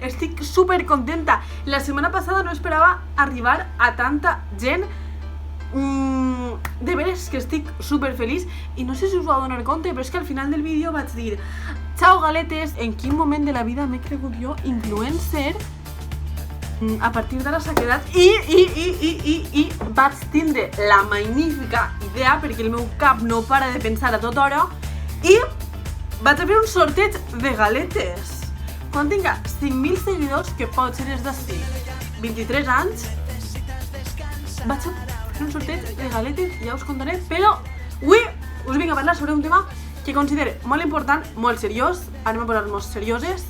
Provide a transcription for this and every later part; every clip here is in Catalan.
estic super contenta. La setmana passada no esperava arribar a tanta gent. De veres que estic super feliç i no sé si us vau donar compte, però és que al final del vídeo vaig dir "Ciao galetes", en quin moment de la vida m'he cregut jo influencer a partir de la sequedat i vaig tindre la magnífica idea, perquè el meu cap no para de pensar a tota hora, i vaig a fer un sorteig de galetes. Quan tinga 5.000 seguidors, que pot ser des d'ací 23 anys, vaig a fer un sorteig de galetes i ja us contaré, però avui us vinc a parlar sobre un tema que considero molt important, molt seriós. Anem a posar-nos serioses.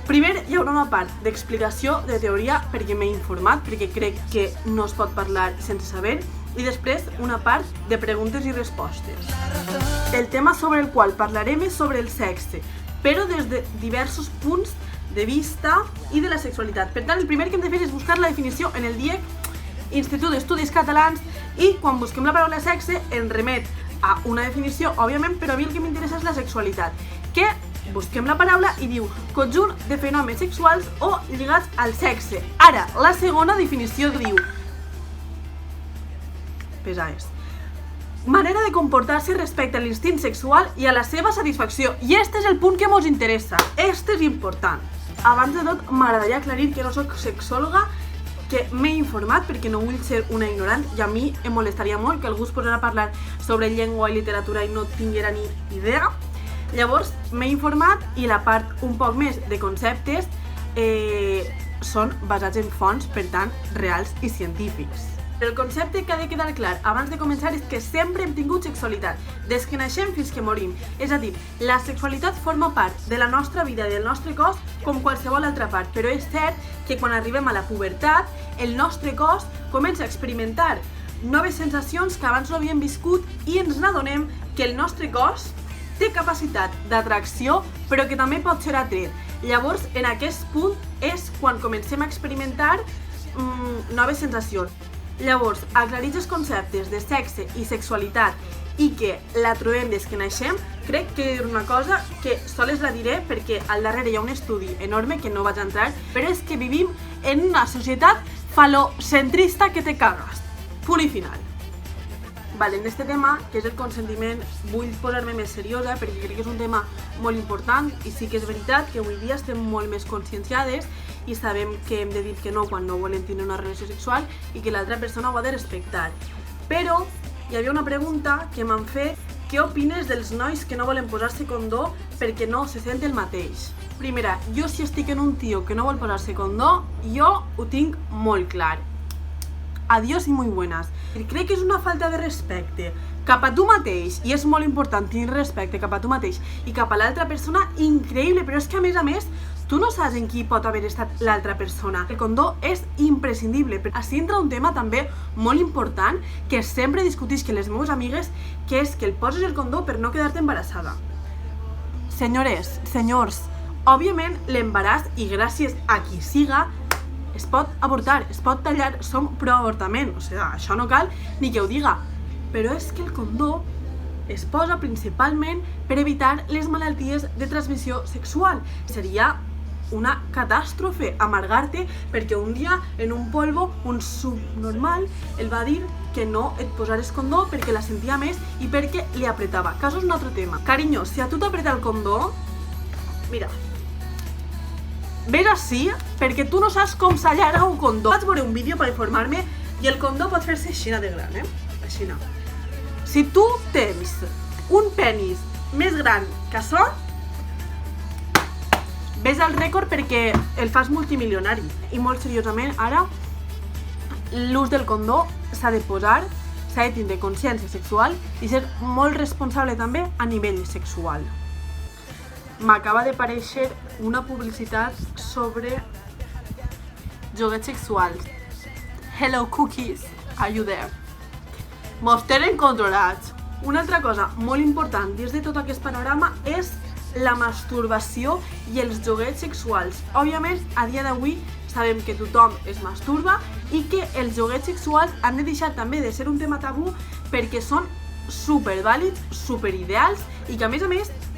Primer hi haurà una part d'explicació de teoria perquè m'he informat, perquè crec que no es pot parlar sense saber, i després una part de preguntes i respostes. El tema sobre el qual parlarem és sobre el sexe, però des de diversos punts de vista i de la sexualitat. Per tant, el primer que hem de fer és buscar la definició en el DIEC, Institut d'Estudis Catalans, i quan busquem la paraula sexe ens remet a una definició, òbviament, però a mi el que m'interessa és la sexualitat, que busquem la paraula i diu conjunt de fenòmens sexuals o lligats al sexe. Ara, la segona definició diu manera de comportar-se respecte a l'instint sexual i a la seva satisfacció. I este és el punt que ens interessa, este és important. Abans de tot, m'agradaria aclarir que no soc sexòloga, que m'he informat perquè no vull ser una ignorant, i a mi em molestaria molt que algú es posara a parlar sobre llengua i literatura i no tinguera ni idea. Llavors m'he informat i la part un poc més de conceptes són basats en fonts, per tant, reals i científics. El concepte que ha de quedar clar abans de començar és que sempre hem tingut sexualitat, des que naixem fins que morim. És a dir, la sexualitat forma part de la nostra vida i del nostre cos com qualsevol altra part, però és cert que quan arribem a la pubertat, el nostre cos comença a experimentar noves sensacions que abans no havíem viscut i ens n'adonem que el nostre cos té capacitat d'atracció, però que també pot ser atret. Llavors, en aquest punt és quan comencem a experimentar noves sensacions. Llavors, aclarits els conceptes de sexe i sexualitat i que la trobem des que naixem, crec que és una cosa que sols la diré perquè al darrere hi ha un estudi enorme que no vaig entrar, però és que vivim en una societat falocentrista que te cagas. Punt i final. Vale, en este tema, que és el consentiment, vull posar-me més seriosa perquè crec que és un tema molt important i sí que és veritat que avui dia estem molt més conscienciades i sabem que hem de dir que no quan no volem tenir una relació sexual i que l'altra persona ho ha de respectar. Però hi havia una pregunta que m'han fet: què opines dels nois que no volen posar-se condó perquè no se sent el mateix? Primera, jo si estic en un tio que no vol posar-se condó, jo ho tinc molt clar. Adiós i muy buenas. Crec que és una falta de respecte cap a tu mateix, i és molt important tenir respecte cap a tu mateix i cap a l'altra persona, increïble, però és que a més, tu no saps en qui pot haver estat l'altra persona. El condó és imprescindible. Així entra un tema també molt important que sempre discutisc amb les meves amigues, que és que el poses el condó per no quedar-te embarassada. Senyores, senyors, òbviament l'embaràs, i gràcies a qui siga, es pot avortar, es pot tallar, som pro-avortament, o sigui, això no cal ni que ho diga. Però és que el condó es posa principalment per evitar les malalties de transmissió sexual. Seria una catàstrofe amargar-te perquè un dia en un polvo un subnormal el va dir que no et posares condó perquè la sentia més i perquè li apretava. Caso és un altre tema. Carinyo, si a tu t'apreta el condó, mira, ves així perquè tu no saps com s'allarga un condó. Vaig veure un vídeo per informar-me i el condó pot fer-se així de gran, així. Si tu tens un penis més gran que això, ves al rècord perquè el fas multimilionari. I molt seriosament, ara, l'ús del condó s'ha de posar, s'ha de tindre consciència sexual i ser molt responsable també a nivell sexual. M'acaba de aparèixer una publicitat sobre joguets sexuals. Hello cookies, are you there? Mos tenen controlats. Una altra cosa molt important dins de tot aquest panorama és la masturbació i els joguets sexuals. Òbviament, a dia d'avui sabem que tothom es masturba i que els joguets sexuals han de deixar també de ser un tema tabú perquè són supervàlids, superideals i que a més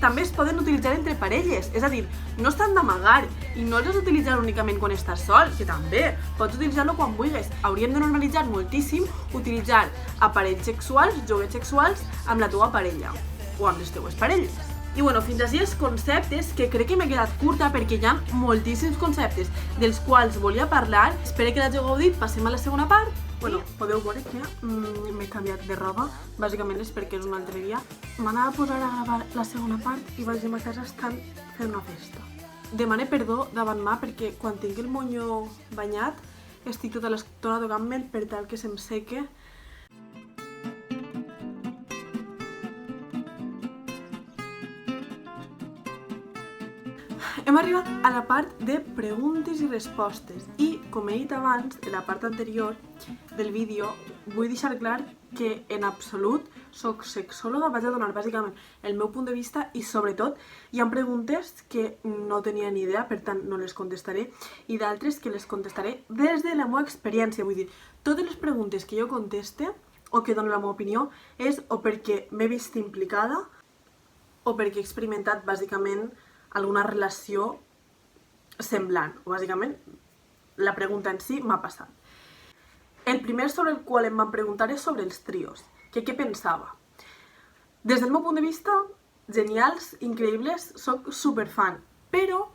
també es poden utilitzar entre parelles, és a dir, no estan d'amagar i no els has d'utilitzar únicament quan estàs sol, que també pots utilitzar-lo quan vulguis. Hauríem de normalitzar moltíssim utilitzar aparells sexuals, joguets sexuals amb la teva parella o amb les teues parelles. I bueno, fins així els conceptes, que crec que m'he quedat curta perquè hi ha moltíssims conceptes dels quals volia parlar. Espero que l'hagi gaudit, passem a la segona part. Bueno, podeu veure que m'he canviat de roba, bàsicament és perquè és un altre dia. M'anava a posar a gravar la segona part i vaig a casa estan fent una festa. Demane perdó davant mà perquè quan tinc el monyo banyat estic tota l'estona tocant-me'l per tal que se'm seque. Hem arribat a la part de preguntes i respostes i, com he dit abans, en la part anterior del vídeo, vull deixar clar que en absolut soc sexòloga, vaig a donar bàsicament el meu punt de vista i sobretot hi ha preguntes que no tenia ni idea, per tant no les contestaré, i d'altres que les contestaré des de la meva experiència. Vull dir, totes les preguntes que jo conteste o que dono la meva opinió és o perquè m'he vist implicada o perquè he experimentat bàsicament alguna relació semblant, o bàsicament la pregunta en si m'ha passat. El primer sobre el qual em van preguntar és sobre els trios, que què pensava. Des del meu punt de vista, genials, increïbles, soc superfan, però,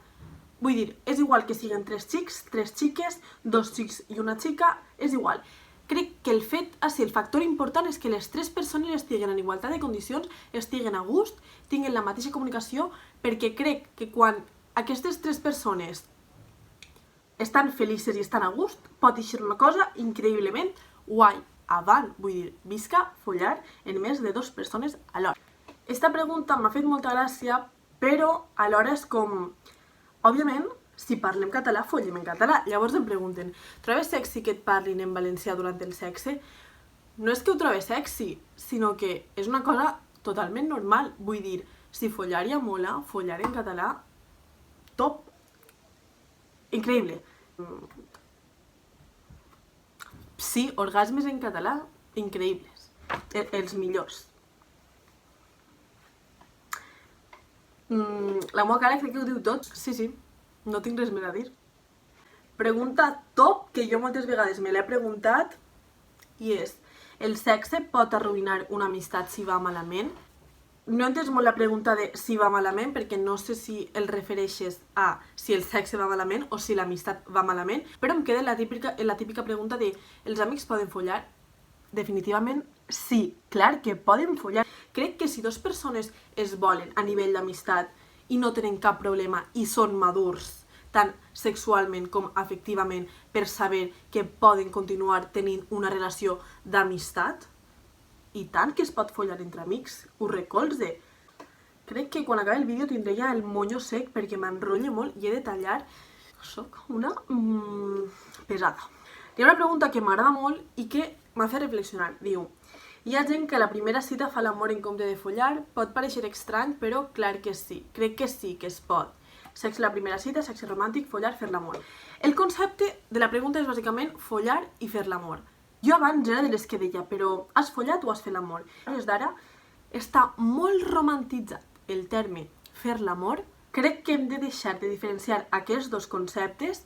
vull dir, és igual que siguin 3 xics, 3 xiques, 2 xics i una xica, és igual. Crec que el fet, el factor important és que les 3 persones estiguen en igualtat de condicions, estiguen a gust, tinguin la mateixa comunicació, perquè crec que quan aquestes 3 persones estan felices i estan a gust, pot eixir una cosa increïblement guai. Avant, vull dir, visca follar en més de 2 persones alhora. Esta pregunta m'ha fet molta gràcia, però alhora és com, òbviament, si parlem català, follem en català. Llavors em pregunten, trobes sexy que et parlin en valencià durant el sexe? No és que ho trobes sexy, sinó que és una cosa totalment normal. Vull dir, si follar ja mola, follar en català, top. Increïble. Sí, orgasmes en català, increïbles. Els millors. La meva cara crec que ho diu tot. Sí. No tinc res més a dir. Pregunta top, que jo moltes vegades me l'he preguntat, i és, el sexe pot arruïnar una amistat si va malament? No he entès molt la pregunta de si va malament, perquè no sé si el refereixes a si el sexe va malament o si l'amistat va malament, però em queda la típica pregunta de, els amics poden follar? Definitivament sí, clar que poden follar. Crec que si 2 persones es volen a nivell d'amistat i no tenen cap problema i són madurs, tant sexualment com afectivament, per saber que poden continuar tenint una relació d'amistat, i tant que es pot follar entre amics, ho recolze. Crec que quan acabi el vídeo tindré ja el monyo sec perquè m'enrotlle molt i he de tallar. Soc una pesada. Hi ha una pregunta que m'agrada molt i que m'ha fet reflexionar. Diu, hi ha gent que a la primera cita fa l'amor en compte de follar, pot pareixer estrany, però clar que sí. Crec que sí, que es pot. Sexe a la primera cita, sexe romàntic, follar, fer l'amor. El concepte de la pregunta és bàsicament follar i fer l'amor. Jo abans era de les que deia, però has follat o has fet l'amor? Des d'ara està molt romantitzat el terme fer l'amor. Crec que hem de deixar de diferenciar aquests 2 conceptes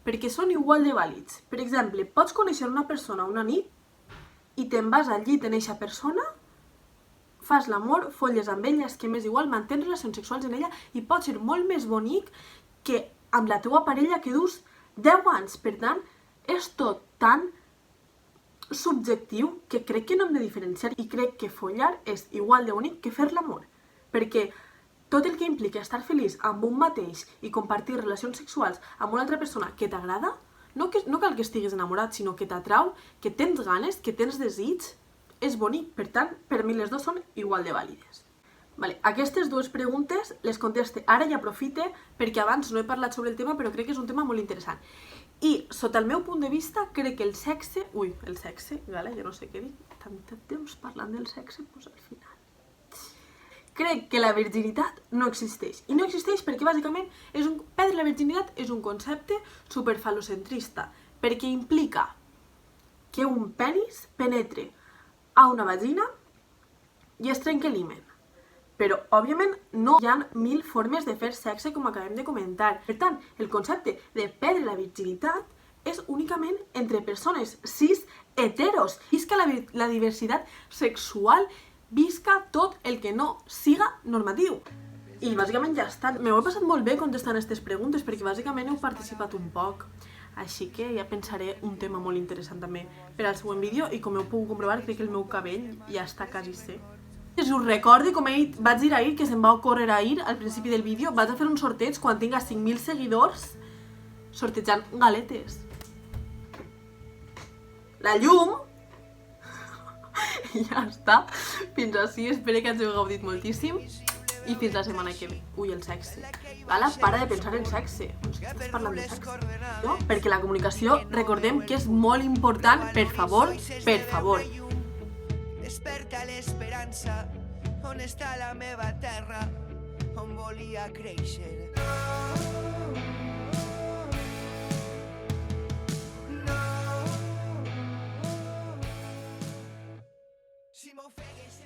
perquè són igual de vàlids. Per exemple, pots conèixer una persona una nit i te'n vas al llit en eixa persona, fas l'amor, folles amb ella, és que m'és igual, mantens relacions sexuals en ella i pot ser molt més bonic que amb la teua parella que dus 10 anys. Per tant, és tot tan subjectiu que crec que no hem de diferenciar i crec que follar és igual de bonic que fer l'amor. Perquè tot el que implica estar feliç amb un mateix i compartir relacions sexuals amb una altra persona que t'agrada, no cal que estiguis enamorat, sinó que t'atrau, que tens ganes, que tens desig, és bonic. Per tant, per mi les 2 són igual de vàlides. Aquestes 2 preguntes les conteste ara i aprofite perquè abans no he parlat sobre el tema, però crec que és un tema molt interessant. I, sota el meu punt de vista, crec que el sexe... el sexe, jo no sé què dir, tant temps parlant del sexe, doncs al final. Crec que la virginitat no existeix. I no existeix perquè, bàsicament, perdre la virginitat és un concepte superfalocentrista, perquè implica que un penis penetre a una vagina i es trenca l'himen. Però, òbviament, no hi ha 1000 formes de fer sexe com acabem de comentar. Per tant, el concepte de perdre la virginitat és únicament entre persones cis heteros. Visca la diversitat sexual, visca tot el que no siga normatiu. I bàsicament ja està. M'ho he passat molt bé contestant aquestes preguntes perquè bàsicament heu participat un poc. Així que ja pensaré un tema molt interessant també per al següent vídeo i com heu pogut comprovar crec que el meu cabell ja està quasi sec. Us recordo, com vaig dir ahir, que se'm va ocórrer ahir, al principi del vídeo, vaig a fer un sorteig quan tinga 5.000 seguidors sortejant galetes. La llum! I ja està. Fins així, espero que hàgiu gaudit moltíssim i fins la setmana que ve. Ui, el sexe. Gala, para de pensar en sexe. Estàs parlant de sexe? No? Perquè la comunicació, recordem que és molt important, per favor, per favor. Desperta l'esperança, on està la meva terra, on volia créixer. No. Si m'ofegues